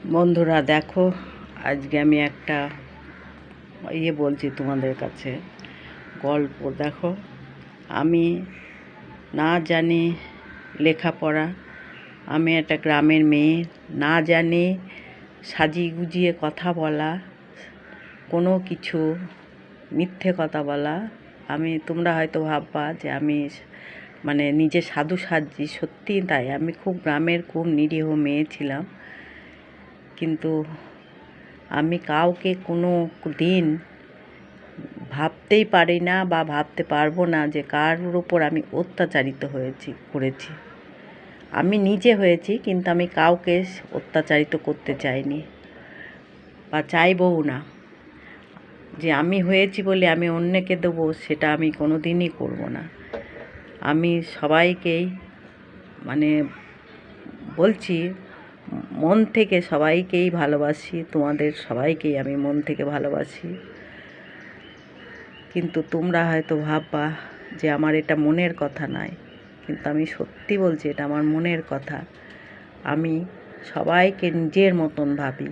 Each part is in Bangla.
বন্ধুরা দেখো, আজকে আমি একটা বলছি তোমাদের কাছে গল্প। দেখো, আমি না জানি লেখাপড়া, আমি একটা গ্রামের মেয়ে, না জানি সাজিয়ে গুজিয়ে কথা বলা, কোনো কিছু মিথ্যে কথা বলা। তোমরা হয়তো ভাববা যে আমি নিজে সাধু সাজছি, সত্যিই তাই। আমি খুব গ্রামের খুব নিরীহ মেয়ে ছিলাম, কিন্তু আমি কাউকে কোনো দিন ভাবতেই পারি না বা ভাবতে পারবো না যে কারোর উপর আমি অত্যাচারিত করেছি। আমি নিজে হয়েছি, কিন্তু আমি কাউকে অত্যাচারিত করতে চাইনি বা চাইবও না। যে আমি হয়েছি বলে আমি অন্যকে দেবো, সেটা আমি কোনো দিনই করবো না। আমি সবাইকেই বলছি, মন থেকে সবাইকেই ভালোবাসি, তোমাদের সবাইকেই আমি মন থেকে ভালোবাসি। কিন্তু তোমরা হয়তো ভাববা যে আমার এটা মনের কথা নয়, কিন্তু আমি সত্যি বলছি, এটা আমার মনের কথা। আমি সবাইকে নিজের মতন ভাবি।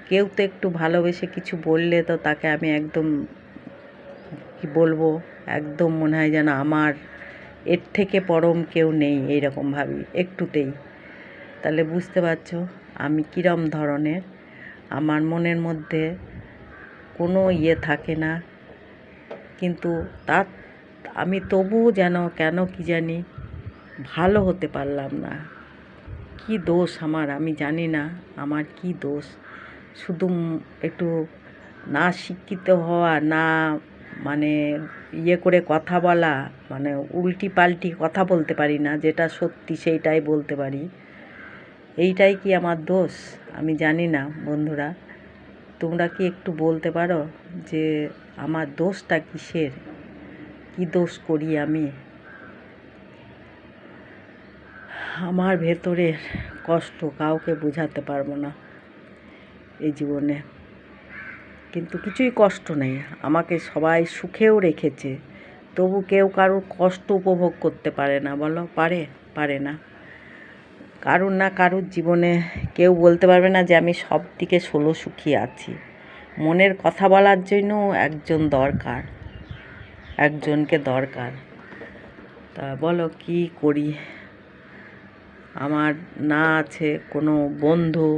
কেউ তো একটু ভালোবেসে কিছু বললে তো তাকে আমি একদম কি বলবো, একদম মনে হয় যেন আমার এর থেকে পরম কেউ নেই, এইরকম ভাবি একটুতেই। তাহলে বুঝতে পারছো আমি কীরম ধরনের। আমার মনের মধ্যে কোনো থাকে না, কিন্তু আমি তবুও যেন কেন কি জানি ভালো হতে পারলাম না। কি দোষ আমার আমি জানি না, আমার কি দোষ। শুধু একটু না শিক্ষিত হওয়া, না করে কথা বলা, উল্টি পাল্টি কথা বলতে পারি না, যেটা সত্যি সেইটাই বলতে পারি। এইটাই কি আমার দোষ? আমি জানি না। বন্ধুরা, তোমরা কি একটু বলতে পারো যে আমার দোষটা কিসের? কি দোষ করি আমি? আমার ভেতরের কষ্ট কাউকে বোঝাতে পারবো না এই জীবনে, কিন্তু কিছুই কষ্ট নেই। আমাকে সবাই সুখেও রেখেছে, তবু কেউ কারোর কষ্ট উপভোগ করতে পারে না। বলো, পারে না। কারুর না কারুর জীবনে কেউ বলতে পারবে না যে আমি সব দিকে ষোলো সুখী আছি। মনের কথা বলার জন্য একজনকে দরকার। তা বলো কি করি? আমার না আছে কোনো বন্ধু,